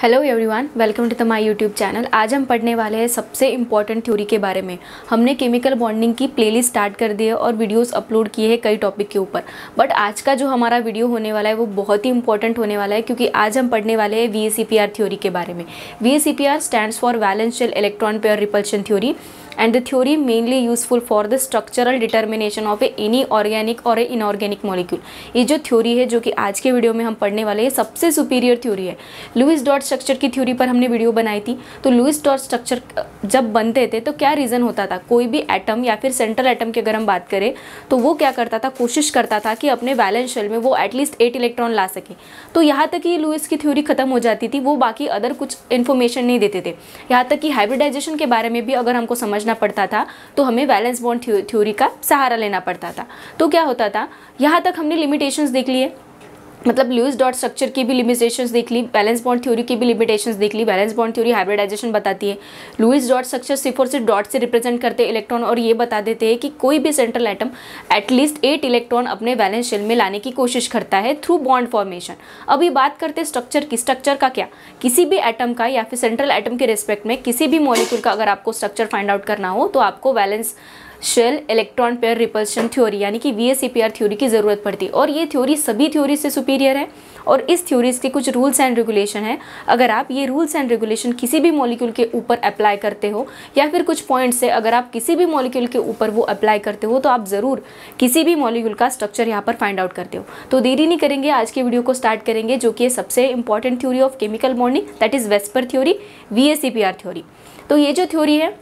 Hello everyone, welcome to the my YouTube channel. आज हम पढ़ने वाले हैं सबसे इम्पॉर्टेंट थ्योरी के बारे में। हमने केमिकल बॉन्डिंग की प्लेलिस्ट स्टार्ट कर दी है और वीडियोस अपलोड किए हैं कई टॉपिक के ऊपर। बट आज का जो हमारा वीडियो होने वाला है वो बहुत ही इंपॉर्टेंट होने वाला है, क्योंकि आज हम पढ़ने वाले हैं VSEPR थ्योरी के बारे में। VSEPR stands for valence shell electron pair repulsion theory and the theory mainly useful for the structural determination of any organic or inorganic molecule। ये जो थ्योरी है जो कि आज के वीडियो में हम पढ़ने वाले हैं सबसे सुपीरियर थ्योरी है। लुईस डॉट स्ट्रक्चर की थ्योरी पर हमने वीडियो बनाई थी। तो लुईस डॉट स्ट्रक्चर जब बनते थे तो क्या रीज़न होता था, कोई भी एटम या फिर सेंट्रल एटम की अगर हम बात करें तो वो क्या करता था, कोशिश करता था कि अपने वैलेंस शेल में वो एटलीस्ट 8 इलेक्ट्रॉन ला सके। तो यहाँ तक ही लुईस की थ्योरी खत्म हो जाती थी, वो बाकी अदर कुछ इन्फॉर्मेशन नहीं देते थे। यहाँ तक कि हाइब्रिडाइजेशन के बारे में भी अगर हमको समझना पड़ता था तो हमें वैलेंस बॉन्ड थ्योरी का सहारा लेना पड़ता था। तो क्या होता था, यहाँ तक हमने लिमिटेशंस देख लिए, मतलब लुईस डॉट स्ट्रक्चर की भी लिमिटेशंस देख ली, वैलेंस बॉन्ड थ्योरी की भी लिमिटेशंस देख ली। वैलेंस बॉन्ड थ्योरी हाइब्रिडाइजेशन बताती है। लुईस डॉट स्ट्रक्चर सिर्फ और सिर्फ डॉट से रिप्रेजेंट करते हैं इलेक्ट्रॉन, और ये बता देते हैं कि कोई भी सेंट्रल एटम एटलीस्ट 8 इलेक्ट्रॉन अपने वैलेंस शेल में लाने की कोशिश करता है थ्रू बॉन्ड फॉर्मेशन। अभी बात करते हैं स्ट्रक्चर की। स्ट्रक्चर का क्या, किसी भी एटम का या फिर सेंट्रल एटम के रिस्पेक्ट में किसी भी मॉलिक्यूल का अगर आपको स्ट्रक्चर फाइंड आउट करना हो तो आपको valence shell electron pair repulsion theory यानी कि VSEPR थ्योरी की ज़रूरत पड़ती है। और ये थ्योरी सभी थ्योरी से सुपीरियर है और इस थ्योरीज के कुछ रूल्स एंड रेगुलेशन है। अगर आप ये रूल्स एंड रेगुलेशन किसी भी मॉलिक्यूल के ऊपर अप्लाई करते हो या फिर कुछ पॉइंट से अगर आप किसी भी मॉलिक्यूल के ऊपर वो अप्लाई करते हो तो आप ज़रूर किसी भी मॉलिक्यूल का स्ट्रक्चर यहाँ पर फाइंड आउट करते हो। तो देरी नहीं करेंगे, आज के वीडियो को स्टार्ट करेंगे, जो कि सबसे important theory of chemical bonding, that is VSEPR theory, VSEPR theory. तो ये जो थ्योरी है,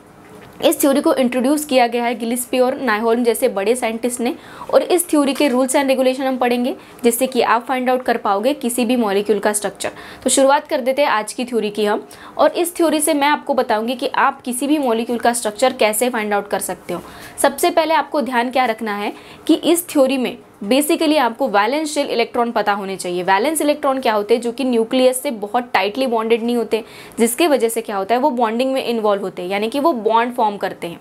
इस थ्योरी को इंट्रोड्यूस किया गया है गिलिस्पी और नाइहोल्म जैसे बड़े साइंटिस्ट ने, और इस थ्योरी के रूल्स एंड रेगुलेशन हम पढ़ेंगे जिससे कि आप फाइंड आउट कर पाओगे किसी भी मॉलिक्यूल का स्ट्रक्चर। तो शुरुआत कर देते हैं आज की थ्योरी की हम, और इस थ्योरी से मैं आपको बताऊंगी कि आप किसी भी मॉलिक्यूल का स्ट्रक्चर कैसे फाइंड आउट कर सकते हो। सबसे पहले आपको ध्यान क्या रखना है कि इस थ्योरी में बेसिकली आपको वैलेंस शेल इलेक्ट्रॉन पता होने चाहिए। वैलेंस इलेक्ट्रॉन क्या होते हैं, जो कि न्यूक्लियस से बहुत टाइटली बॉन्डेड नहीं होते, जिसके वजह से क्या होता है वो बॉन्डिंग में इन्वॉल्व होते हैं, यानी कि वो बॉन्ड फॉर्म करते हैं।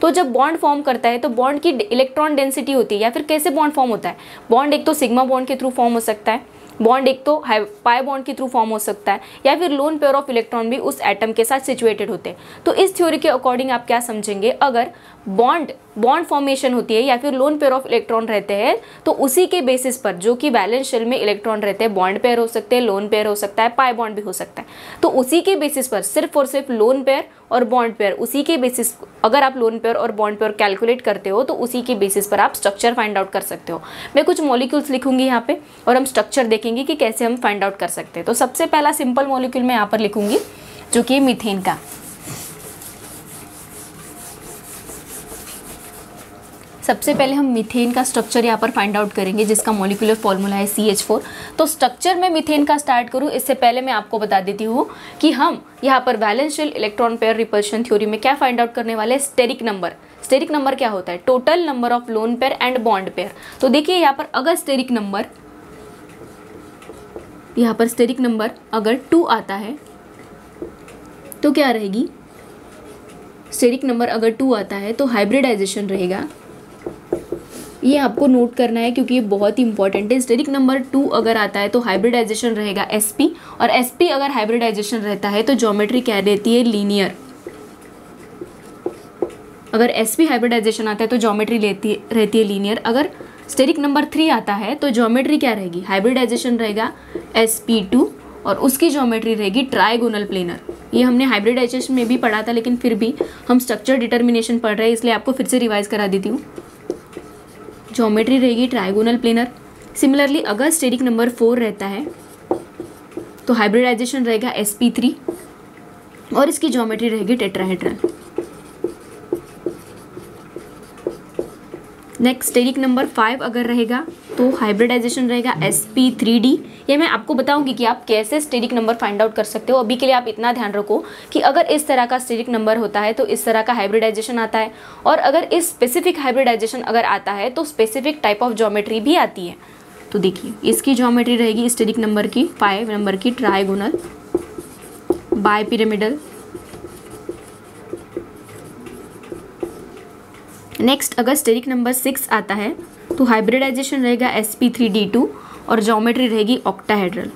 तो जब बॉन्ड फॉर्म करता है तो बॉन्ड की इलेक्ट्रॉन डेंसिटी होती है, या फिर कैसे बॉन्ड फॉर्म होता है, बॉन्ड एक तो सिग्मा बॉन्ड के थ्रू फॉर्म हो सकता है, बॉन्ड एक तो पाई बॉन्ड के थ्रू फॉर्म हो सकता है, या फिर लोन पेयर ऑफ इलेक्ट्रॉन भी उस एटम के साथ सिचुएटेड होते हैं। तो इस थ्योरी के अकॉर्डिंग आप क्या समझेंगे, अगर बॉन्ड फॉर्मेशन होती है या फिर लोन पेयर ऑफ इलेक्ट्रॉन रहते हैं तो उसी के बेसिस पर जो कि वैलेंस शेल में इलेक्ट्रॉन रहते हैं, बॉन्ड पेयर हो सकते हैं, लोन पेयर हो सकता है, पाई बॉन्ड भी हो सकता है, तो उसी के बेसिस पर सिर्फ और सिर्फ लोन पेयर और बॉन्ड पेयर, उसी के बेसिस अगर आप लोन पेयर और बॉन्ड पेयर कैलकुलेट करते हो तो उसी के बेसिस पर आप स्ट्रक्चर फाइंड आउट कर सकते हो। मैं कुछ मॉलिक्यूल्स लिखूंगी यहाँ पे और हम स्ट्रक्चर देखेंगे कि कैसे हम फाइंड आउट कर सकते हैं। तो सबसे पहला सिंपल मॉलिक्यूल मैं यहाँ पर लिखूंगी जो कि मीथेन का। सबसे पहले हम मीथेन का स्ट्रक्चर यहाँ पर फाइंड आउट करेंगे, जिसका मॉलिक्यूलर फॉर्मूला है CH4। तो स्ट्रक्चर में मीथेन का स्टार्ट करूँ इससे पहले मैं आपको बता देती हूँ कि हम यहाँ पर valence shell electron pair repulsion theory में क्या फाइंड आउट करने वाले हैं, स्टेरिक नंबर। स्टेरिक नंबर क्या होता है, total number of lone pair and bond pair. तो देखिए यहाँ पर अगर स्टेरिक नंबर अगर 2 आता है तो क्या रहेगी, स्टेरिक नंबर अगर 2 आता है तो हाइब्रिडाइजेशन रहेगा। ये आपको नोट करना है क्योंकि ये बहुत ही इंपॉर्टेंट है। स्टेरिक नंबर 2 अगर आता है तो हाइब्रिडाइजेशन रहेगा sp, और sp अगर हाइब्रिडाइजेशन रहता है तो ज्योमेट्री क्या रहती है, लीनियर। अगर sp हाइब्रिडाइजेशन आता है तो ज्योमेट्री रहती है लीनियर। अगर स्टेरिक नंबर 3 आता है तो ज्योमेट्री क्या रहेगी, हाइब्रिडाइजेशन रहेगा sp2 और उसकी ज्योमेट्री रहेगी ट्राइगोनल प्लेनर। ये हमने हाइब्रिडाइजेशन में भी पढ़ा था, लेकिन फिर भी हम स्ट्रक्चर डिटर्मिनेशन पढ़ रहे हैं इसलिए आपको फिर से रिवाइज करा देती हूँ। ज्योमेट्री रहेगी ट्राइगोनल प्लेनर। सिमिलरली अगर स्टेरिक नंबर 4 रहता है तो हाइब्रिडाइजेशन रहेगा sp3 और इसकी ज्योमेट्री रहेगी टेट्राहेड्रल। नेक्स्ट स्टेरिक नंबर 5 अगर रहेगा तो हाइब्रिडाइजेशन रहेगा sp3d। ये मैं आपको बताऊंगी कि आप कैसे स्टेरिक नंबर फाइंड आउट कर सकते हो। अभी के लिए आप इतना ध्यान रखो कि अगर इस तरह का स्टेरिक नंबर होता है तो इस तरह का हाइब्रिडाइजेशन आता है, और अगर इस स्पेसिफिक हाइब्रिडाइजेशन अगर आता है तो स्पेसिफिक टाइप ऑफ ज्योमेट्री भी आती है। तो देखिए इसकी ज्योमेट्री रहेगी स्टेरिक नंबर की 5 नंबर की ट्राइगोनल बाइपिरामिडल। नेक्स्ट अगर स्टेरिक नंबर 6 आता है तो हाइब्रिडाइजेशन रहेगा sp3d2 और ज्योमेट्री रहेगी ऑक्टाहेड्रल।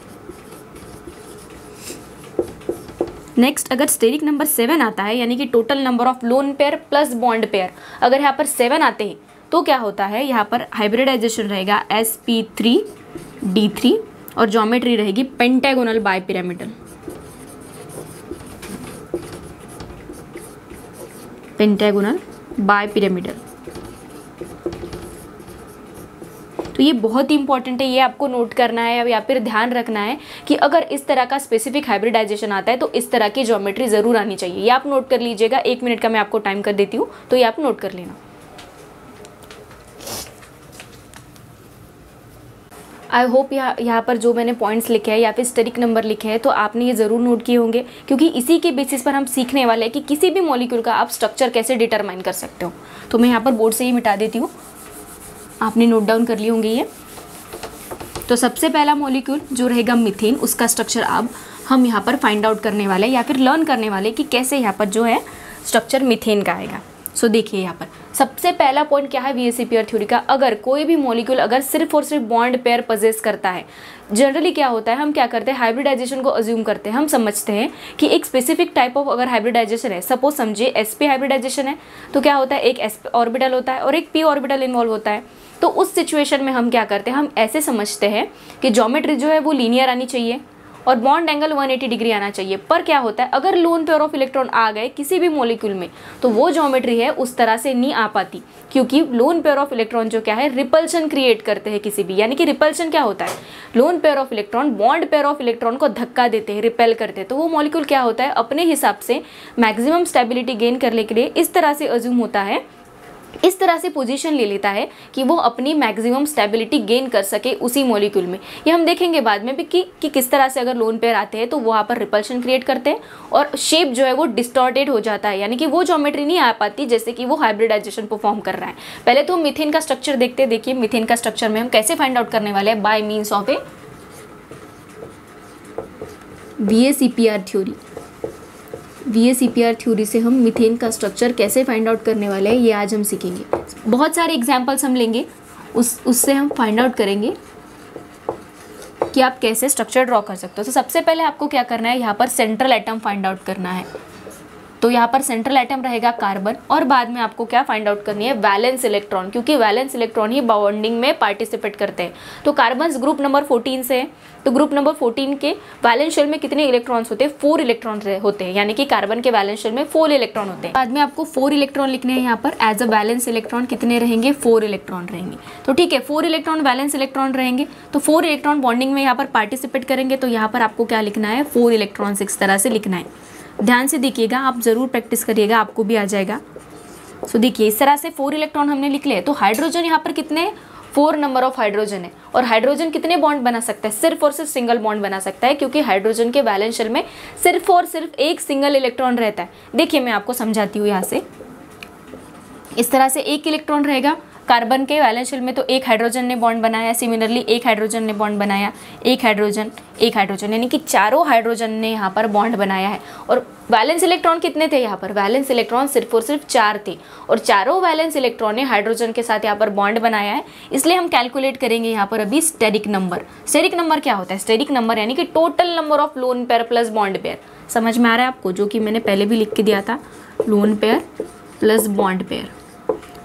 नेक्स्ट अगर स्टेरिक नंबर 7 आता है, यानी कि total number of loan pair plus bond pair, अगर यहाँ पर 7 आते हैं तो क्या होता है, यहाँ पर हाइब्रिडाइजेशन रहेगा sp3d3 और ज्योमेट्री रहेगी पेंटागोनल बाइपिरामिडल। Pentagonal bipyramidal. तो ये बहुत ही इंपॉर्टेंट है, ये आपको नोट करना है या फिर ध्यान रखना है कि अगर इस तरह का स्पेसिफिक हाइब्रिडाइजेशन आता है तो इस तरह की ज्योमेट्री जरूर आनी चाहिए। ये आप नोट कर लीजिएगा, 1 मिनट का मैं आपको टाइम कर देती हूँ, तो ये आप नोट कर लेना। आई होप यहाँ पर जो मैंने पॉइंट्स लिखे हैं या फिर स्टेरिक नंबर लिखे हैं तो आपने ये ज़रूर नोट किए होंगे, क्योंकि इसी के बेसिस पर हम सीखने वाले हैं कि किसी भी मॉलिक्यूल का आप स्ट्रक्चर कैसे डिटरमाइन कर सकते हो। तो मैं यहाँ पर बोर्ड से ही मिटा देती हूँ, आपने नोट डाउन कर लिए होंगे ये। तो सबसे पहला मॉलिक्यूल जो रहेगा मीथेन, उसका स्ट्रक्चर अब हम यहाँ पर फाइंड आउट करने वाले या फिर लर्न करने वाले कि कैसे यहाँ पर जो है स्ट्रक्चर मीथेन का आएगा। सो देखिए यहाँ पर सबसे पहला पॉइंट क्या है VSEPR थ्योरी का, अगर कोई भी मॉलिक्यूल अगर सिर्फ और सिर्फ बॉन्ड पेयर पजेस करता है, जनरली क्या होता है, हम क्या करते हैं, हाइब्रिडाइजेशन को अज्यूम करते हैं। हम समझते हैं कि एक स्पेसिफिक टाइप ऑफ अगर हाइब्रिडाइजेशन है, सपोज समझिए sp हाइब्रिडाइजेशन है, तो क्या होता है, एक sp ऑर्बिटल होता है और एक p ऑर्बिटल इन्वॉल्व होता है। तो उस सिचुएशन में हम क्या करते हैं, हम ऐसे समझते हैं कि ज्योमेट्री जो है वो लीनियर आनी चाहिए और बॉन्ड एंगल 180 डिग्री आना चाहिए। पर क्या होता है, अगर लोन पेयर ऑफ इलेक्ट्रॉन आ गए किसी भी मॉलिक्यूल में तो वो ज्योमेट्री है उस तरह से नहीं आ पाती, क्योंकि लोन पेयर ऑफ इलेक्ट्रॉन जो क्या है रिपल्शन क्रिएट करते हैं किसी भी, यानी कि रिपल्शन क्या होता है, loan pair of electron bond pair of electron को धक्का देते हैं, रिपेल करते हैं। तो वो मॉलिक्यूल क्या होता है, अपने हिसाब से मैक्सिमम स्टेबिलिटी गेन करने के लिए इस तरह से अज्यूम होता है, इस तरह से पोजीशन ले लेता है कि वो अपनी मैक्सिमम स्टेबिलिटी गेन कर सके उसी मॉलिक्यूल में। ये हम देखेंगे बाद में भी कि किस तरह से अगर लोन पेयर आते हैं तो वहाँ पर रिपल्शन क्रिएट करते हैं और शेप जो है वो डिस्टॉर्टेड हो जाता है, यानी कि वो ज्योमेट्री नहीं आ पाती जैसे कि वो हाइब्रिडाइजेशन परफॉर्म कर रहा है। पहले तो मीथेन का स्ट्रक्चर देखते हैं। देखिए मीथेन का स्ट्रक्चर में हम कैसे फाइंड आउट करने वाले हैं, bye means of A VSEPR theory. VSEPR theory से हम मीथेन का स्ट्रक्चर कैसे फाइंड आउट करने वाले हैं ये आज हम सीखेंगे। बहुत सारे एग्जांपल्स हम लेंगे, उससे हम फाइंड आउट करेंगे कि आप कैसे स्ट्रक्चर ड्रॉ कर सकते हो। तो सबसे पहले आपको क्या करना है, यहाँ पर सेंट्रल एटम फाइंड आउट करना है। तो यहाँ पर सेंट्रल एटम रहेगा कार्बन और बाद में आपको क्या फाइंड आउट करनी है, वैलेंस इलेक्ट्रॉन, क्योंकि वैलेंस इलेक्ट्रॉन ही बॉन्डिंग में पार्टिसिपेट करते हैं। तो कार्बन ग्रुप नंबर 14 से है, तो ग्रुप नंबर 14 के वैलेंस शेल में कितने इलेक्ट्रॉन्स होते हैं, 4 इलेक्ट्रॉन होते हैं, यानी कि कार्बन के वैलेंस शेल में 4 इलेक्ट्रॉन होते हैं। बाद में आपको 4 इलेक्ट्रॉन लिखने हैं यहाँ पर एज अ वैलेंस इलेक्ट्रॉन, कितने रहेंगे, 4 इलेक्ट्रॉन रहेंगे। तो ठीक है, 4 इलेक्ट्रॉन वैलेंस इलेक्ट्रॉन रहेंगे, तो 4 इलेक्ट्रॉन बॉन्डिंग में यहाँ पर पार्टिसिपेट करेंगे। तो यहाँ पर आपको क्या लिखना है, 4 इलेक्ट्रॉन्स इस तरह से लिखना है। ध्यान से देखिएगा, आप जरूर प्रैक्टिस करिएगा, आपको भी आ जाएगा। सो देखिए इस तरह से 4 इलेक्ट्रॉन हमने लिख लिए। तो हाइड्रोजन यहाँ पर कितने, 4 नंबर ऑफ हाइड्रोजन है, और हाइड्रोजन कितने बॉन्ड बना सकता है, सिर्फ और सिर्फ सिंगल बॉन्ड बना सकता है, क्योंकि हाइड्रोजन के वैलेंस शेल में सिर्फ और सिर्फ एक सिंगल इलेक्ट्रॉन रहता है। देखिए मैं आपको समझाती हूँ, यहाँ से इस तरह से एक इलेक्ट्रॉन रहेगा, कार्बन के वैलेंस शेल में तो एक हाइड्रोजन ने बॉन्ड बनाया, सिमिलरली एक हाइड्रोजन ने बॉन्ड बनाया, एक हाइड्रोजन, यानी कि चारों हाइड्रोजन ने यहाँ पर बॉन्ड बनाया है। और वैलेंस इलेक्ट्रॉन कितने थे यहाँ पर, वैलेंस इलेक्ट्रॉन सिर्फ और सिर्फ 4 थे, और चारों वैलेंस इलेक्ट्रॉन ने हाइड्रोजन के साथ यहाँ पर बॉन्ड बनाया है। इसलिए हम कैलकुलेट करेंगे यहाँ पर अभी स्टेरिक नंबर। स्टेरिक नंबर क्या होता है, स्टेरिक नंबर यानी कि total number of loan pair plus bond pair. समझ में आ रहा है आपको, जो कि मैंने पहले भी लिख के दिया था, loan pair plus bond pair.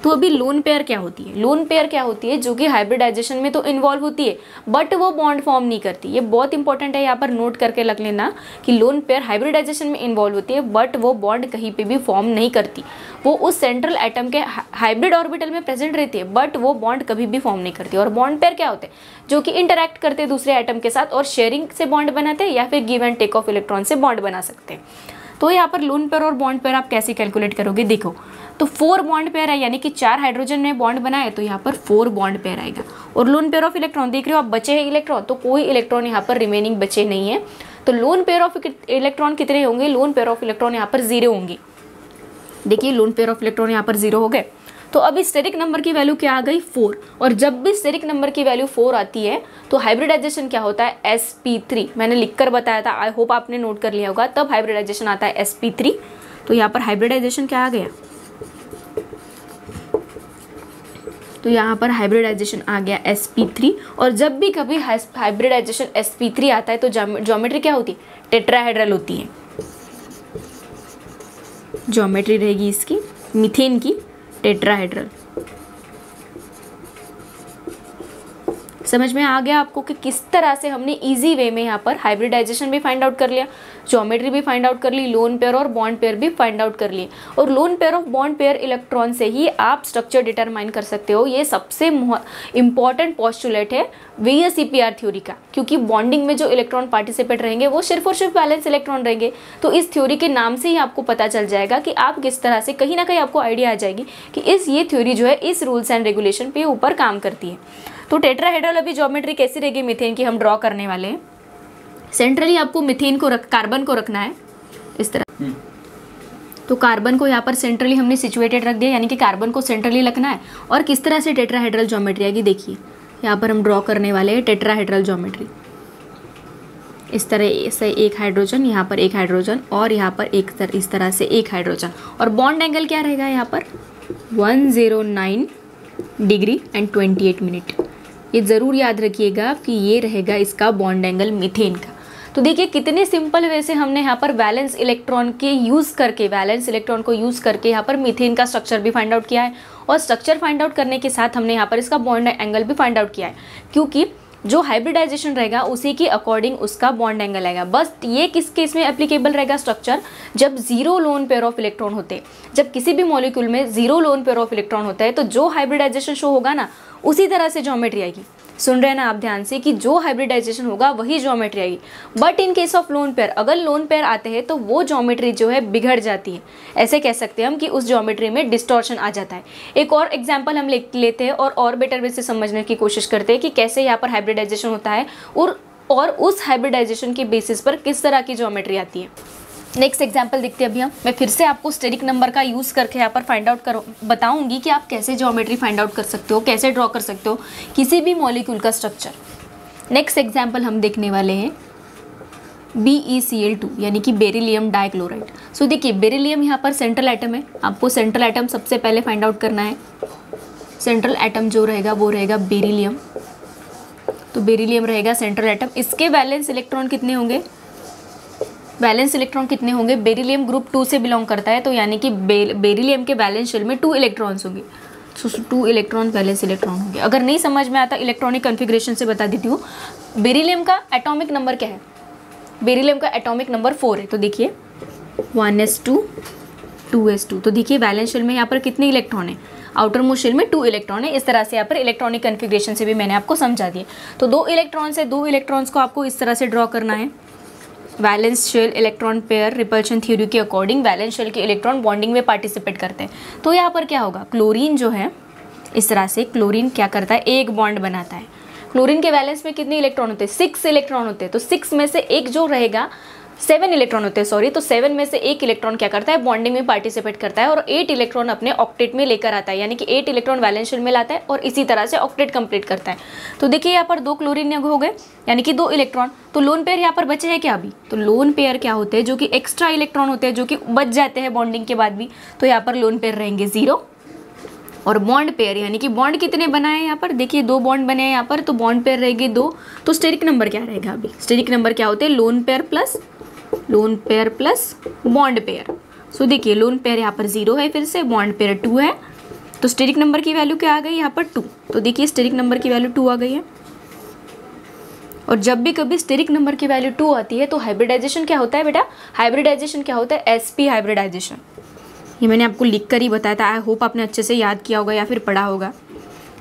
तो अभी लोन पेयर क्या होती है, लोन पेयर क्या होती है, जो कि हाइब्रिडाइजेशन में तो इन्वॉल्व होती है बट वो बॉन्ड फॉर्म नहीं करती। ये बहुत इंपॉर्टेंट है, यहाँ पर नोट करके रख लेना कि लोन पेयर हाइब्रिडाइजेशन में इन्वॉल्व होती है बट वो बॉन्ड कहीं पे भी फॉर्म नहीं करती। वो उस सेंट्रल एटम के हाइब्रिड ऑर्बिटल में प्रेजेंट रहती है बट वो बॉन्ड कभी भी फॉर्म नहीं करती। और बॉन्ड पेयर क्या होते हैं, जो कि इंटरैक्ट करते हैं दूसरे एटम के साथ और शेयरिंग से बॉन्ड बनाते हैं या फिर give and take of electron से बॉन्ड बना सकते हैं। तो यहाँ पर लोन पेयर और बॉन्ड पेयर आप कैसे कैलकुलेट करोगे, देखो तो 4 बॉन्ड पेयर है, यानी कि 4 हाइड्रोजन ने बॉन्ड बनाए, तो यहाँ पर 4 बॉन्ड पेयर आएगा। और लोन पेयर ऑफ इलेक्ट्रॉन देख रहे हो आप, बचे हैं इलेक्ट्रॉन, तो कोई इलेक्ट्रॉन यहाँ पर रिमेनिंग बचे नहीं है। तो लोन पेयर ऑफ इलेक्ट्रॉन कितने होंगे, लोन पेयर ऑफ इलेक्ट्रॉन यहाँ पर 0 होंगे। देखिए लोन पेयर ऑफ इलेक्ट्रॉन यहाँ पर 0 हो गए। तो अभी स्टेरिक नंबर की वैल्यू क्या आ गई, 4। और जब भी स्टेरिक नंबर की वैल्यू 4 आती है तो हाइब्रिडाइजेशन क्या होता है, sp3। मैंने लिखकर बताया था, आई होप आपने नोट कर लिया होगा। तब हाइब्रिडाइजेशन आता है sp3। तो यहाँ पर हाइब्रिडाइजेशन क्या आ गया, तो यहाँ पर हाइब्रिडाइजेशन आ गया sp3। और जब भी कभी हाइब्रिडाइजेशन sp3 आता है तो ज्योमेट्री क्या होती है, टेट्राहेड्रल होती है। ज्योमेट्री रहेगी इसकी मीथेन की टेट्राहेड्रल। समझ में आ गया आपको कि किस तरह से हमने इजी वे में यहाँ पर हाइब्रिडाइजेशन भी फाइंड आउट कर लिया, ज्योमेट्री भी फाइंड आउट कर ली, लोन पेयर और बॉन्ड पेयर भी फाइंड आउट कर लिए। और loan pair of bond pair electron से ही आप स्ट्रक्चर डिटरमाइन कर सकते हो। ये सबसे इंपॉर्टेंट पोस्टुलेट है VSEPR थ्योरी का, क्योंकि बॉन्डिंग में जो इलेक्ट्रॉन पार्टिसिपेट रहेंगे वो सिर्फ और सिर्फ बैलेंस इलेक्ट्रॉन रहेंगे। तो इस थ्योरी के नाम से ही आपको पता चल जाएगा कि आप किस तरह से, कहीं ना कहीं आपको आइडिया आ जाएगी कि ये थ्योरी जो है इस रूल्स एंड रेगुलेशन पे ऊपर काम करती है। तो टेट्राहेड्रल अभी ज्योमेट्री कैसी रहेगी मीथेन की हम ड्रॉ करने वाले हैं। सेंट्रली आपको मीथेन को कार्बन को रखना है इस तरह। तो कार्बन को यहाँ पर सेंट्रली हमने सिचुएटेड रख दिया, यानी कि कार्बन को सेंट्रली रखना है। और किस तरह से टेट्राहेड्रल ज्योमेट्री आएगी देखिए, यहाँ पर हम ड्रॉ करने वाले हैं टेट्राहेड्रल ज्योमेट्री। इस तरह से एक हाइड्रोजन, यहाँ पर एक हाइड्रोजन और यहाँ पर इस तरह से एक हाइड्रोजन। और बॉन्ड एंगल क्या रहेगा यहाँ पर 109 डिग्री एंड 28 मिनट। ये ज़रूर याद रखिएगा कि ये रहेगा इसका बॉन्ड एंगल मीथेन का। तो देखिए कितने सिंपल वे से हमने यहाँ पर वैलेंस इलेक्ट्रॉन के यूज़ करके, वैलेंस इलेक्ट्रॉन को यूज़ करके यहाँ पर मीथेन का स्ट्रक्चर भी फाइंड आउट किया है। और स्ट्रक्चर फाइंड आउट करने के साथ हमने यहाँ पर इसका बॉन्ड एंगल भी फाइंड आउट किया है, क्योंकि जो हाइब्रिडाइजेशन रहेगा उसी के अकॉर्डिंग उसका बॉन्ड एंगल आएगा। बस ये किस केस में एप्लीकेबल रहेगा स्ट्रक्चर, जब zero loan pair of electron होते हैं। जब किसी भी मॉलिक्यूल में zero loan pair of electron होता है तो जो हाइब्रिडाइजेशन शो होगा ना, उसी तरह से ज्योमेट्री आएगी। सुन रहे हैं ना आप ध्यान से, कि जो हाइब्रिडाइजेशन होगा वही ज्योमेट्री आएगी। But in case of lone pair, अगर लोन पेयर आते हैं तो वो ज्योमेट्री जो है बिगड़ जाती है। ऐसे कह सकते हैं हम कि उस ज्योमेट्री में डिस्टॉर्शन आ जाता है। एक और एग्जांपल हम लेते हैं और बेटर वे से समझने की कोशिश करते हैं कि कैसे यहाँ पर हाइब्रिडाइजेशन होता है और उस हाइब्रिडाइजेशन के बेसिस पर किस तरह की ज्योमेट्री आती है। नेक्स्ट एग्जाम्पल देखते हैं अभी हम। मैं फिर से आपको स्टेरिक नंबर का यूज़ करके यहाँ पर फाइंड आउट बताऊंगी कि आप कैसे ज्योमेट्री फाइंड आउट कर सकते हो, कैसे ड्रॉ कर सकते हो किसी भी मॉलिक्यूल का स्ट्रक्चर। नेक्स्ट एग्जाम्पल हम देखने वाले हैं BeCl2 यानी कि बेरिलियम डाइक्लोराइड। सो देखिए बेरिलियम यहाँ पर सेंट्रल एटम है, आपको सेंट्रल एटम सबसे पहले फाइंड आउट करना है। सेंट्रल एटम जो रहेगा वो रहेगा बेरिलियम। तो बेरिलियम रहेगा सेंट्रल एटम। इसके वैलेंस इलेक्ट्रॉन कितने होंगे, वैलेंस इलेक्ट्रॉन कितने होंगे, बेरिलियम ग्रुप 2 से बिलोंग करता है, तो यानी कि बेरिलियम के वैलेंस शेल में 2 इलेक्ट्रॉन्स होंगे। सो 2 इलेक्ट्रॉन वैलेंस इलेक्ट्रॉन होंगे। अगर नहीं समझ में आता इलेक्ट्रॉनिक कॉन्फ़िगरेशन से बता देती हूँ। बेरिलियम का एटॉमिक नंबर क्या है, बेरिलियम का एटॉमिक नंबर 4 है। तो देखिए 1s2 2s2। तो देखिए वैलेंस शेल में यहाँ पर कितने इलेक्ट्रॉन है, आउटर मोस्ट शेल में 2 इलेक्ट्रॉन है। इस तरह से यहाँ पर इलेक्ट्रॉनिक कॉन्फ़िगरेशन से भी मैंने आपको समझा दिया। तो 2 इलेक्ट्रॉन से 2 इलेक्ट्रॉन्स को आपको इस तरह से ड्रॉ करना है। Valence shell electron pair repulsion theory के अकॉर्डिंग वैलेंस शेल के इलेक्ट्रॉन बॉन्डिंग में पार्टिसिपेट करते हैं। तो यहाँ पर क्या होगा, क्लोरीन जो है इस तरह से क्लोरीन क्या करता है, एक बॉन्ड बनाता है। क्लोरीन के वैलेंस में कितने इलेक्ट्रॉन होते हैं, 6 इलेक्ट्रॉन होते हैं। तो 6 में से एक जो रहेगा 7 इलेक्ट्रॉन होते हैं सॉरी। तो 7 में से एक इलेक्ट्रॉन क्या करता है, बॉन्डिंग में पार्टिसिपेट करता है और 8 इलेक्ट्रॉन अपने ऑक्टेट में लेकर आता है, यानी कि 8 इलेक्ट्रॉन वैलेंस शेल में लाता है और इसी तरह से ऑक्टेट कंप्लीट करता है। तो देखिए यहाँ पर 2 क्लोरीन हो गए, यानी कि 2 इलेक्ट्रॉन। तो लोन पेयर यहाँ पर बचे हैं क्या अभी, तो लोन पेयर क्या होते हैं, जो कि एक्स्ट्रा इलेक्ट्रॉन होते हैं, जो कि बच जाते हैं बॉन्डिंग के बाद भी। तो यहाँ पर लोन पेयर रहेंगे 0। और बॉन्ड पेयर यानी कि बॉन्ड कितने बनाए यहाँ पर, देखिए 2 बॉन्ड बने हैं यहाँ पर, तो बॉन्ड पेयर रहेगी 2। तो स्टेरिक नंबर क्या रहेगा अभी, स्टेरिक नंबर क्या होते हैं, lone pair plus bond pair. So देखिए लोन पेयर यहाँ पर 0 है, फिर से बॉन्ड पेयर 2 है। तो स्टेरिक नंबर की वैल्यू क्या आ गई यहाँ पर 2। तो देखिए स्टेरिक नंबर की वैल्यू 2 आ गई है। और जब भी कभी स्टेरिक नंबर की वैल्यू 2 आती है तो हाइब्रिडाइजेशन क्या होता है बेटा, हाइब्रिडाइजेशन क्या होता है, sp हाइब्रिडाइजेशन। ये मैंने आपको लिख कर ही बताया था, आई होप आपने अच्छे से याद किया होगा या फिर पढ़ा होगा।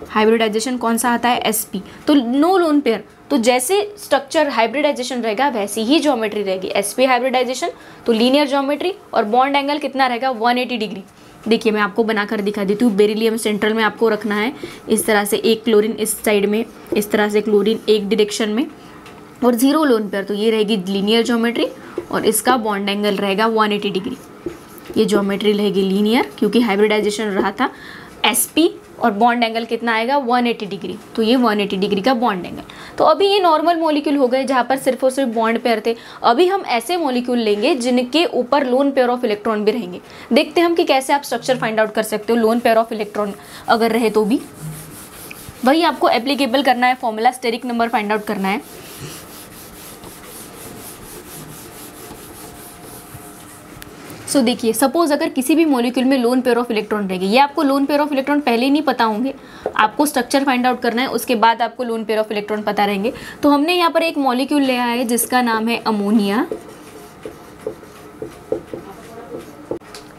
हाइब्रिडाइजेशन कौन सा आता है, sp। तो नो लोन पेयर, तो जैसे स्ट्रक्चर हाइब्रिडाइजेशन रहेगा वैसी ही ज्योमेट्री रहेगी, sp हाइब्रिडाइजेशन। तो लीनियर ज्योमेट्री और बॉन्ड एंगल कितना रहेगा, 180 डिग्री। देखिए मैं आपको बनाकर दिखा देती हूँ। बेरिलियम सेंट्रल में आपको रखना है इस तरह से, एक क्लोरीन इस साइड में, इस तरह से क्लोरीन एक डायरेक्शन में और 0 लोन पेयर। तो ये रहेगी लीनियर ज्योमेट्री और इसका बॉन्ड एंगल रहेगा 180 डिग्री। ये ज्योमेट्री रहेगी लीनियर क्योंकि हाइब्रिडाइजेशन रहा था sp और बॉन्ड एंगल कितना आएगा 180 डिग्री। तो ये 180 डिग्री का बॉन्ड एंगल। तो अभी ये नॉर्मल मॉलिक्यूल हो गए जहाँ पर सिर्फ और सिर्फ बॉन्ड पेयर थे। अभी हम ऐसे मॉलिक्यूल लेंगे जिनके ऊपर लोन पेयर ऑफ इलेक्ट्रॉन भी रहेंगे। देखते हैं हम कि कैसे आप स्ट्रक्चर फाइंड आउट कर सकते हो लोन पेयर ऑफ इलेक्ट्रॉन अगर रहे तो भी। वही आपको एप्लीकेबल करना है formula, steric number find out करना है। सो देखिए, सपोज अगर किसी भी मॉलिक्यूल में लोन पेयर ऑफ इलेक्ट्रॉन रहेगी, ये आपको लोन पेयर ऑफ इलेक्ट्रॉन पहले ही नहीं पता होंगे, आपको स्ट्रक्चर फाइंड आउट करना है, उसके बाद आपको लोन पेयर ऑफ इलेक्ट्रॉन पता रहेंगे। तो हमने यहाँ पर एक मॉलिक्यूल लिया है जिसका नाम है अमोनिया।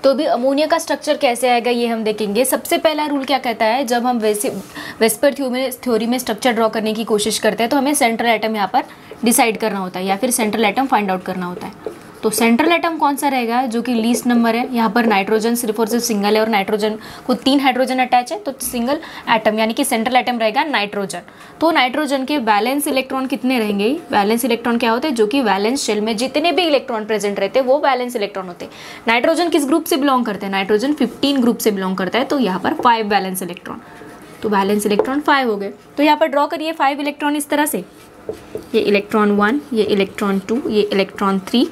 तो भी अमोनिया का स्ट्रक्चर कैसे आएगा ये हम देखेंगे। सबसे पहला रूल क्या कहता है, जब हम वेस्पर थ्योरी में स्ट्रक्चर ड्रॉ करने की कोशिश करते हैं तो हमें सेंट्रल एटम यहाँ पर डिसाइड करना होता है या फिर सेंट्रल एटम फाइंड आउट करना होता है। तो सेंट्रल एटम कौन सा रहेगा, जो कि लीस्ट नंबर है। यहाँ पर नाइट्रोजन सिर्फ और सिर्फ सिंगल है और नाइट्रोजन को 3 हाइड्रोजन अटैच है, तो सिंगल एटम यानी कि सेंट्रल एटम रहेगा नाइट्रोजन। तो नाइट्रोजन के वैलेंस इलेक्ट्रॉन कितने रहेंगे, वैलेंस इलेक्ट्रॉन क्या होते हैं, जो कि वैलेंस शेल में जितने भी इलेक्ट्रॉन प्रेजेंट रहते हैं वो वैलेंस इलेक्ट्रॉन होते हैं। नाइट्रोजन किस ग्रुप से बिलोंग करते हैं, नाइट्रोजन 15 ग्रुप से बिलोंग करता है, तो यहाँ पर 5 वैलेंस इलेक्ट्रॉन, तो वैलेंस इलेक्ट्रॉन 5 हो गए। तो यहाँ पर ड्रॉ करिए 5 इलेक्ट्रॉन इस तरह से, ये इलेक्ट्रॉन 1, ये इलेक्ट्रॉन 2, ये इलेक्ट्रॉन 3,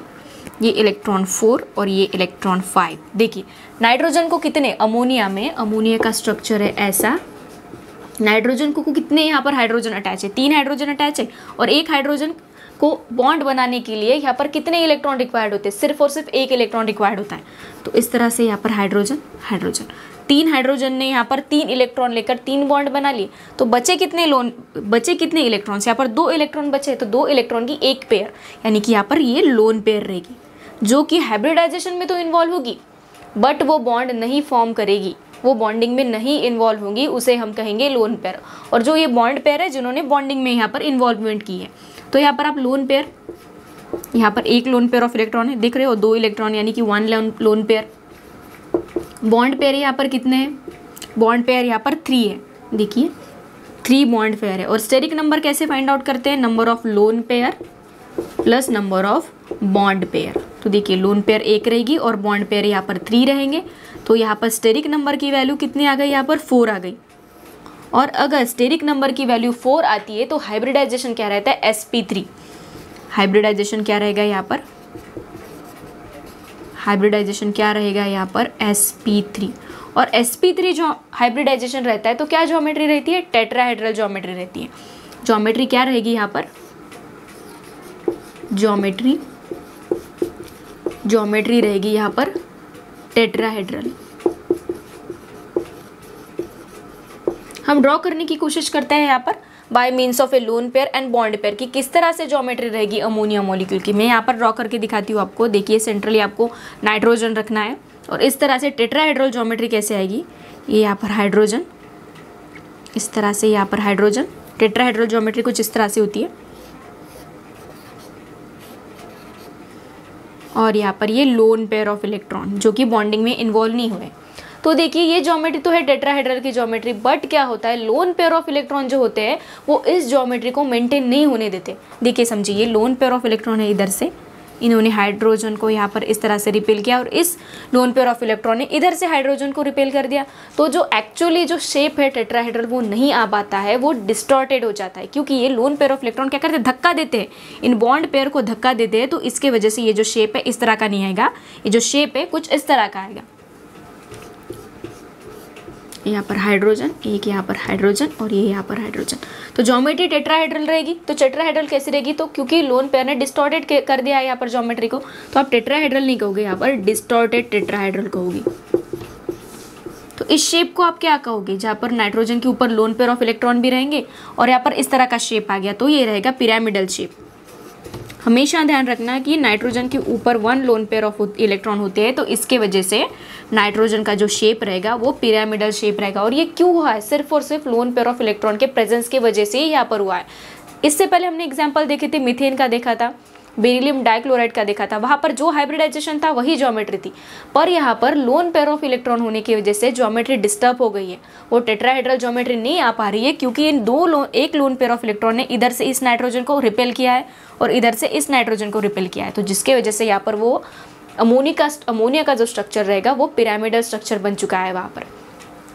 ये इलेक्ट्रॉन 4 और ये इलेक्ट्रॉन 5। देखिए नाइट्रोजन को कितने, अमोनिया में, अमोनिया का स्ट्रक्चर है ऐसा, नाइट्रोजन को कितने यहाँ पर हाइड्रोजन अटैच है, 3 हाइड्रोजन अटैच है, और एक हाइड्रोजन को बॉन्ड बनाने के लिए यहाँ पर कितने इलेक्ट्रॉन रिक्वायर्ड होते हैं, सिर्फ और सिर्फ एक इलेक्ट्रॉन रिक्वायर्ड होता है। तो इस तरह से यहाँ पर हाइड्रोजन हाइड्रोजन, 3 हाइड्रोजन ने यहाँ पर 3 इलेक्ट्रॉन लेकर 3 बॉन्ड बना लिए, तो बचे कितने इलेक्ट्रॉन्स, यहाँ पर 2 इलेक्ट्रॉन बचे, तो 2 इलेक्ट्रॉन की एक पेयर, यानी कि यहाँ पर ये लोन पेयर रहेगी, जो कि हाइब्रिडाइजेशन में तो इन्वॉल्व होगी बट वो बॉन्ड नहीं फॉर्म करेगी, वो बॉन्डिंग में नहीं इन्वॉल्व होंगी, उसे हम कहेंगे लोन पेयर। और जो ये बॉन्ड पेयर है जिन्होंने बॉन्डिंग में यहाँ पर इन्वॉल्वमेंट की है, तो यहाँ पर आप लोन पेयर, यहाँ पर एक लोन पेयर ऑफ इलेक्ट्रॉन है, देख रहे हो, 2 इलेक्ट्रॉन यानी कि 1 लोन पेयर। बॉन्ड पेयर यहाँ पर कितने हैं, बॉन्ड पेयर यहाँ पर 3 है, देखिए 3 बॉन्ड पेयर है। और स्टेरिक नंबर कैसे फाइंड आउट करते हैं, number of loan pair plus number of bond pair. तो देखिए लोन पेयर 1 रहेगी और बॉन्ड पेयर यहाँ पर 3 रहेंगे, तो यहाँ पर स्टेरिक नंबर की वैल्यू कितनी आ गई, यहाँ पर 4 आ गई। और अगर स्टेरिक नंबर की वैल्यू 4 आती है तो हाइब्रिडाइजेशन क्या रहता है, sp3। हाइब्रिडाइजेशन क्या रहेगा यहाँ पर, हाइब्रिडाइजेशन क्या रहेगा यहाँ पर, sp3। और sp3 जो हाइब्रिडाइजेशन रहता है तो क्या ज्योमेट्री रहती है, टेट्राहेड्रल ज्योमेट्री रहती है। ज्योमेट्री क्या रहेगी यहाँ पर, ज्योमेट्री रहेगी यहाँ पर टेट्राहेड्रल। हम ड्रॉ करने की कोशिश करते हैं यहाँ पर bye means of A lone pair and bond pair की किस तरह से ज्योमेट्री रहेगी अमोनिया मॉलिक्यूल की। मैं यहाँ पर ड्रॉ करके दिखाती हूँ आपको। देखिए सेंट्रली आपको नाइट्रोजन रखना है और इस तरह से टेट्राहेड्रल ज्योमेट्री कैसे आएगी, ये यहाँ पर हाइड्रोजन, इस तरह से यहाँ पर हाइड्रोजन, टेट्राहेड्रल ज्योमेट्री कुछ इस तरह से होती है। और यहाँ पर ये लोन पेयर ऑफ इलेक्ट्रॉन जो कि बॉन्डिंग में इन्वॉल्व नहीं हुए। तो देखिए ये ज्योमेट्री तो है टेट्राहेड्रल की ज्योमेट्री, बट क्या होता है लोन पेयर ऑफ इलेक्ट्रॉन जो होते हैं वो इस ज्योमेट्री को मेंटेन नहीं होने देते। देखिए समझिए ये लोन पेयर ऑफ इलेक्ट्रॉन है, इधर से इन्होंने हाइड्रोजन को यहाँ पर इस तरह से रिपेल किया और इस लोन पेयर ऑफ इलेक्ट्रॉन ने इधर से हाइड्रोजन को रिपेल कर दिया। तो जो एक्चुअली जो शेप है टेट्राहेड्रल वो नहीं आ पाता है, वो डिस्टॉर्टेड हो जाता है, क्योंकि ये लोन पेयर ऑफ इलेक्ट्रॉन क्या करते हैं, धक्का देते हैं, इन बॉन्ड पेयर को धक्का देते हैं। तो इसके वजह से ये जो शेप है इस तरह का नहीं आएगा, ये जो शेप है कुछ इस तरह का आएगा। यहाँ पर हाइड्रोजन, एक यहाँ पर हाइड्रोजन और ये यहाँ पर हाइड्रोजन। तो ज्योमेट्री टेट्राहेड्रल रहेगी। तो टेट्राहेड्रल कैसी रहेगी, तो क्योंकि लोन पेयर ने डिस्टॉर्टेड कर दिया है यहाँ पर ज्योमेट्री को, तो आप टेट्राहेड्रल नहीं कहोगे, यहाँ पर डिस्टॉर्टेड टेट्राहेड्रल कहोगे। तो इस शेप को आप क्या कहोगे, जहाँ पर नाइट्रोजन के ऊपर लोन पेयर ऑफ इलेक्ट्रॉन भी रहेंगे और यहाँ पर इस तरह का शेप आ गया, तो ये रहेगा पिरामिडल शेप। हमेशा ध्यान रखना कि नाइट्रोजन के ऊपर 1 लोन पेयर ऑफ इलेक्ट्रॉन होते हैं, तो इसके वजह से नाइट्रोजन का जो शेप रहेगा वो पिरामिडल शेप रहेगा। और ये क्यों हुआ है, सिर्फ और सिर्फ लोन पेयर ऑफ इलेक्ट्रॉन के प्रेजेंस की वजह से यहाँ पर हुआ है। इससे पहले हमने एग्जाम्पल देखे थे, मीथेन का देखा था, बेरिलियम डाइक्लोराइड का देखा था, वहाँ पर जो हाइब्रिडाइजेशन था वही ज्योमेट्री थी, पर यहाँ पर लोन पेयर ऑफ इलेक्ट्रॉन होने की वजह से ज्योमेट्री डिस्टर्ब हो गई है, वो टेट्राहेड्रल ज्योमेट्री नहीं आ पा रही है, क्योंकि इन एक लोन पेयर ऑफ इलेक्ट्रॉन ने इधर से इस नाइट्रोजन को रिपेल किया है और इधर से इस नाइट्रोजन को रिपेल किया है। तो जिसके वजह से यहाँ पर वो अमोनिया का जो स्ट्रक्चर रहेगा वो पिरामिडल स्ट्रक्चर बन चुका है वहाँ पर।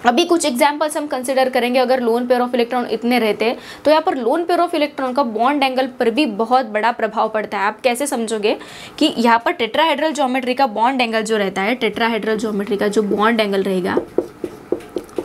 अभी कुछ एग्जाम्पल्स हम कंसिडर करेंगे। अगर लोन पेयर ऑफ इलेक्ट्रॉन इतने रहते तो यहाँ पर लोन पेयर ऑफ इलेक्ट्रॉन का बॉन्ड एंगल पर भी बहुत बड़ा प्रभाव पड़ता है। आप कैसे समझोगे कि यहाँ पर टेट्राहेड्रल ज्योमेट्री का बॉन्ड एंगल जो रहता है, टेट्राहेड्रल ज्योमेट्री का जो बॉन्ड एंगल रहेगा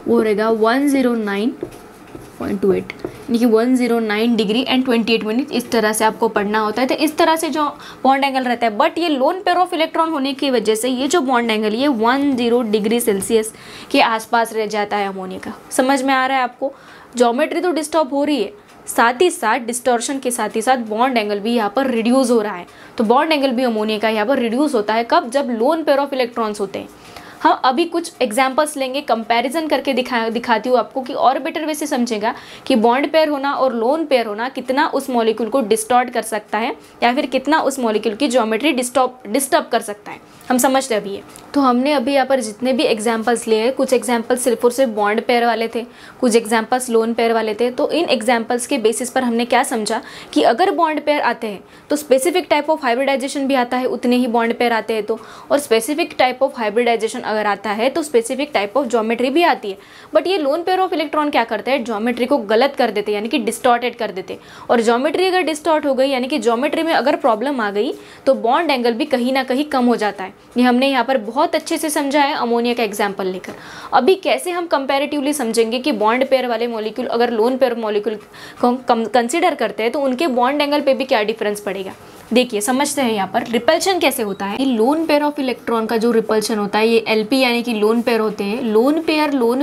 वो रहेगा 109.28, देखिए 109 डिग्री एंड 28 मिनट, इस तरह से आपको पढ़ना होता है। तो इस तरह से जो बॉन्ड एंगल रहता है, बट ये लोन पेयर ऑफ इलेक्ट्रॉन होने की वजह से ये जो बॉन्ड एंगल ये 10 डिग्री सेल्सियस के आसपास रह जाता है अमोनिया का। समझ में आ रहा है आपको? ज्योमेट्री तो डिस्टर्ब हो रही है, साथ ही साथ डिस्टॉर्शन के साथ ही साथ बॉन्ड एंगल भी यहाँ पर रिड्यूस हो रहा है। तो बॉन्ड एंगल भी अमोनिया का यहाँ पर रिड्यूस होता है कब? जब लोन पेयर ऑफ इलेक्ट्रॉन्स होते हैं। हम अभी कुछ एग्जांपल्स लेंगे, कंपैरिजन करके दिखाती हूँ आपको कि और बेटर वे से समझेगा कि बॉन्ड पेयर होना और लोन पेयर होना कितना उस मॉलिक्यूल को डिस्टॉर्ट कर सकता है या फिर कितना उस मॉलिक्यूल की ज्योमेट्री डिस्टर्ब कर सकता है। हम समझते अभी है। तो हमने अभी यहाँ पर जितने भी एग्जाम्पल्स लिए, कुछ एग्जाम्पल्स सिर्फ और सिर्फ बॉन्ड पेयर वाले थे, कुछ एग्जाम्पल्स लोन पेयर वाले थे। तो इन एग्जाम्पल्स के बेसिस पर हमने क्या समझा कि अगर बॉन्ड पेयर आते हैं तो स्पेसिफिक टाइप ऑफ हाइब्रिडाइजेशन भी आता है, उतने ही बॉन्ड पेयर आते हैं तो, और स्पेसिफिक टाइप ऑफ हाइब्रिडाइजेशन अगर आता है तो स्पेसिफिक टाइप ऑफ ज्योमेट्री भी आती है। बट ये लोन पेयर ऑफ इलेक्ट्रॉन क्या करते हैं? ज्योमेट्री को गलत कर देते हैं, यानी कि डिस्टॉर्टेड कर देते। और ज्योमेट्री अगर डिस्टॉर्ट हो गई, यानी कि ज्योमेट्री में अगर प्रॉब्लम आ गई, तो बॉन्ड एंगल भी कहीं ना कहीं कम हो जाता है। ये हमने यहाँ पर बहुत अच्छे से समझा है अमोनिया का एग्जाम्पल लेकर। अभी कैसे हम कंपैरेटिवली समझेंगे कि बॉन्ड पेयर वाले मॉलिक्यूल अगर लोन पेयर मॉलिक्यूल को कंसिडर करते हैं तो उनके बॉन्ड एंगल पे भी क्या डिफरेंस पड़ेगा। देखिए समझते हैं यहाँ पर रिपल्शन कैसे होता है। लोन पेयर ऑफ इलेक्ट्रॉन का जो रिपल्शन होता है, ये एलपी यानी कि लोन पेयर होते हैं। लोन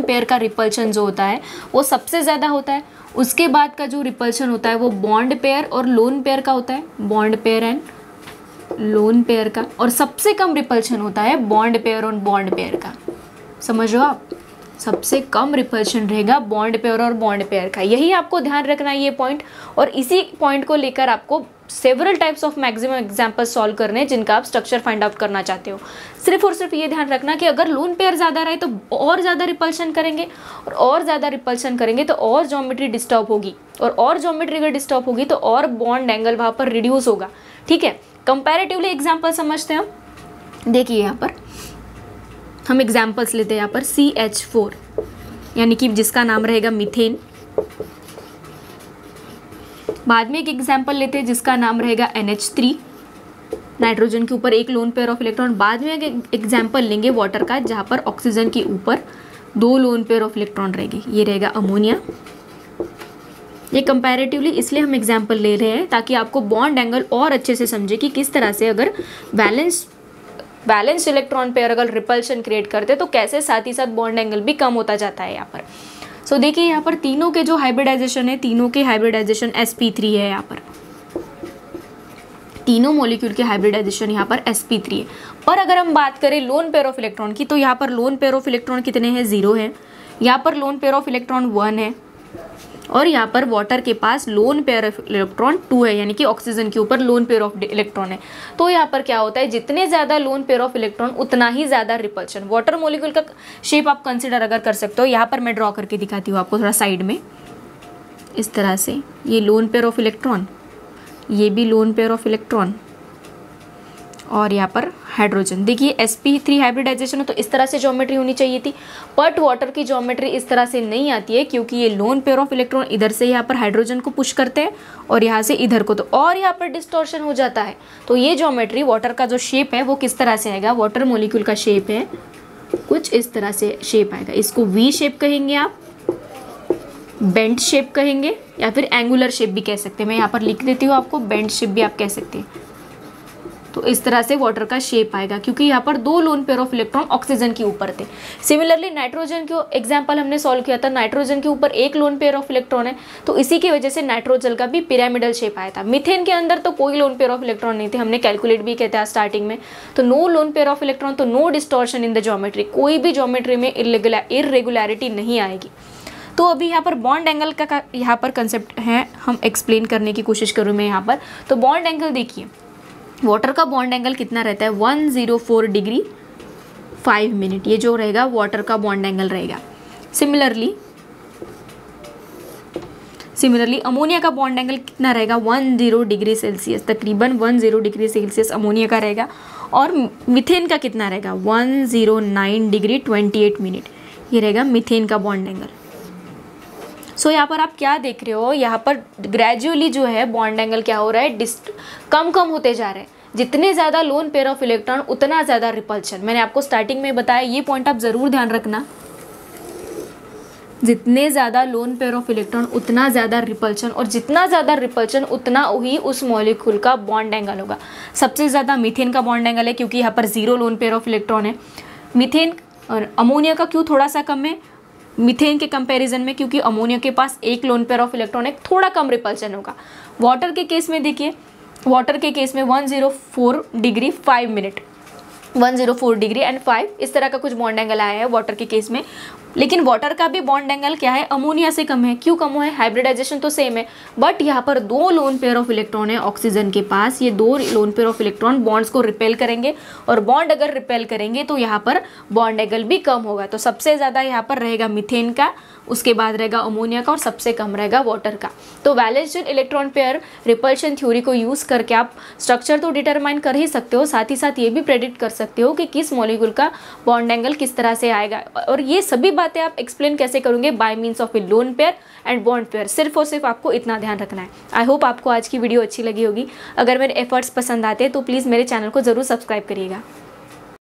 पेयर का रिपल्शन जो होता है वो सबसे ज़्यादा होता है। उसके बाद का जो रिपल्शन होता है वो बॉन्ड पेयर और लोन पेयर का होता है, bond pair and lone pair का। और सबसे कम रिपल्शन होता है बॉन्ड पेयर और बॉन्ड पेयर का। समझो आप, सबसे कम रिपल्शन रहेगा बॉन्ड पेयर और बॉन्ड पेयर का। यही आपको ध्यान रखना है ये पॉइंट, और इसी पॉइंट को लेकर आपको several types of maximum example solve करने हैं जिनका आप स्ट्रक्चर फाइंड आउट करना चाहते हो। सिर्फ और सिर्फ ये ध्यान रखना कि अगर लोन पेयर ज़्यादा रहे तो और ज़्यादा रिपल्शन करेंगे, और ज़्यादा रिपल्शन करेंगे तो और ज्योमेट्री डिस्टर्ब होगी, और ज्योमेट्री अगर डिस्टर्ब होगी तो और बॉन्ड एंगल वहाँ पर रिड्यूस होगा। ठीक है, कंपैरेटिवली एग्जाम्पल समझते हैं हम। देखिए यहाँ पर हम एग्जाम्पल्स लेते हैं। यहाँ पर CH4 यानी कि जिसका नाम रहेगा मीथेन। बाद में एक एग्जाम्पल लेते हैं जिसका नाम रहेगा NH3, नाइट्रोजन के ऊपर एक लोन पेयर ऑफ इलेक्ट्रॉन। बाद में एक एग्जाम्पल लेंगे वाटर का, जहाँ पर ऑक्सीजन के ऊपर 2 लोन पेयर ऑफ इलेक्ट्रॉन रहेंगे, ये रहेगा अमोनिया। ये कंपैरेटिवली इसलिए हम एग्जाम्पल ले रहे हैं ताकि आपको बॉन्ड एंगल और अच्छे से समझे कि किस तरह से अगर बैलेंस इलेक्ट्रॉन पेयर अगर रिपल्शन क्रिएट करते तो कैसे साथ ही साथ बॉन्ड एंगल भी कम होता जाता है यहाँ पर। सो देखिए यहाँ पर तीनों के जो हाइब्रिडाइजेशन है, तीनों के हाइब्रिडाइजेशन sp3 है। यहाँ पर तीनों मॉलिक्यूल के हाइब्रिडाइजेशन यहाँ पर sp3 है। पर अगर हम बात करें लोन पेयर ऑफ इलेक्ट्रॉन की, तो यहाँ पर लोन पेयर ऑफ इलेक्ट्रॉन कितने हैं? 0 है। यहाँ पर लोन पेयर ऑफ इलेक्ट्रॉन 1 है, और यहाँ पर वाटर के पास लोन पेयर ऑफ इलेक्ट्रॉन 2 है, यानी कि ऑक्सीजन के ऊपर लोन पेयर ऑफ इलेक्ट्रॉन है। तो यहाँ पर क्या होता है, जितने ज़्यादा लोन पेयर ऑफ इलेक्ट्रॉन उतना ही ज़्यादा रिपल्शन। वाटर मॉलिक्यूल का शेप आप कंसिडर अगर कर सकते हो, यहाँ पर मैं ड्रॉ करके दिखाती हूँ आपको थोड़ा साइड में, इस तरह से। ये लोन पेयर ऑफ इलेक्ट्रॉन, ये भी लोन पेयर ऑफ इलेक्ट्रॉन, और यहाँ पर हाइड्रोजन। देखिए sp3 हाइब्रिडाइजेशन है तो इस तरह से ज्योमेट्री होनी चाहिए थी, बट वाटर की ज्योमेट्री इस तरह से नहीं आती है क्योंकि ये लोन पेयर ऑफ इलेक्ट्रॉन इधर से यहाँ पर हाइड्रोजन को पुश करते हैं और यहाँ से इधर को, तो और यहाँ पर डिस्टॉर्शन हो जाता है। तो ये ज्योमेट्री वाटर का जो शेप है वो किस तरह से आएगा, वाटर मॉलिक्यूल का शेप है कुछ इस तरह से शेप आएगा। इसको V शेप कहेंगे आप, बेंट शेप कहेंगे, या फिर एंगुलर शेप भी कह सकते हैं। मैं यहाँ पर लिख देती हूँ आपको, बेंट शेप भी आप कह सकते हैं। तो इस तरह से वाटर का शेप आएगा क्योंकि यहाँ पर 2 loan pair of electron oxygen के ऊपर थे। सिमिलरली नाइट्रोजन के एग्जांपल हमने सॉल्व किया था, नाइट्रोजन के ऊपर 1 लोन पेयर ऑफ इलेक्ट्रॉन है, तो इसी की वजह से नाइट्रोजन का भी पिरामिडल शेप आया था। मीथेन के अंदर तो कोई लोन पेयर ऑफ इलेक्ट्रॉन नहीं थे, हमने कैलकुलेट भी किया था स्टार्टिंग में। तो no lone pair of electron, तो no distortion in the geometry, कोई भी ज्योमेट्री में इरेगुलरिटी नहीं आएगी। तो अभी यहाँ पर बॉन्ड एंगल का यहाँ पर कंसेप्ट है, हम एक्सप्लेन करने की कोशिश करूँ मैं यहाँ पर। तो बॉन्ड एंगल देखिए, वाटर का बॉन्ड एंगल कितना रहता है, 104 डिग्री 5 मिनट, ये जो रहेगा वाटर का बॉन्ड एंगल रहेगा। सिमिलरली अमोनिया का बॉन्ड एंगल कितना रहेगा, 10 डिग्री सेल्सियस, तकरीबन 10 डिग्री सेल्सियस अमोनिया का रहेगा। और मीथेन का कितना रहेगा, 109 डिग्री 28 मिनट, ये रहेगा मीथेन का बॉन्ड एंगल। सो यहाँ पर आप क्या देख रहे हो, यहाँ पर ग्रेजुअली जो है बॉन्ड एंगल क्या हो रहा है, कम होते जा रहे हैं। जितने ज़्यादा लोन पेयर ऑफ इलेक्ट्रॉन उतना ज़्यादा रिपल्शन। मैंने आपको स्टार्टिंग में बताया, ये पॉइंट आप ज़रूर ध्यान रखना। जितने ज़्यादा लोन पेयर ऑफ इलेक्ट्रॉन उतना ज़्यादा रिपल्शन, और जितना ज़्यादा रिपल्शन उतना ही उस मॉलिक्यूल का बॉन्ड एंगल होगा। सबसे ज़्यादा मीथेन का बॉन्ड एंगल है क्योंकि यहाँ पर 0 लोन पेयर ऑफ इलेक्ट्रॉन है। मीथेन और अमोनिया का क्यों थोड़ा सा कम है मीथेन के कंपैरिजन में, क्योंकि अमोनिया के पास 1 लोन पेयर ऑफ इलेक्ट्रॉन है, थोड़ा कम रिपल्शन होगा। वाटर के केस में देखिए, वाटर के केस में 104 डिग्री 5 मिनट, 104 डिग्री एंड 5 इस तरह का कुछ बॉन्ड एंगल आया है वाटर के केस में। लेकिन वाटर का भी बॉन्ड एंगल क्या है, अमोनिया से कम है। क्यों कम है, हाइब्रिडाइजेशन तो सेम है, बट यहाँ पर 2 लोन पेयर ऑफ इलेक्ट्रॉन है ऑक्सीजन के पास। ये 2 loan pair of electron bonds को रिपेल करेंगे, और बॉन्ड अगर रिपेल करेंगे तो यहाँ पर बॉन्ड एंगल भी कम होगा। तो सबसे ज़्यादा यहाँ पर रहेगा मीथेन का, उसके बाद रहेगा अमोनिया का, और सबसे कम रहेगा वाटर का। तो valence electron pair repulsion theory को यूज़ करके आप स्ट्रक्चर तो डिटरमाइन कर ही सकते हो, साथ ही साथ ये भी प्रेडिक्ट कर सकते हो कि किस मॉलिक्यूल का बॉन्ड एंगल किस तरह से आएगा। और ये सभी बातें आप एक्सप्लेन कैसे करोगे, bye means of A lone pair and bond pair. सिर्फ और सिर्फ आपको इतना ध्यान रखना है। आई होप आपको आज की वीडियो अच्छी लगी होगी। अगर मेरे एफर्ट्स पसंद आते हैं तो प्लीज़ मेरे चैनल को ज़रूर सब्सक्राइब करिएगा।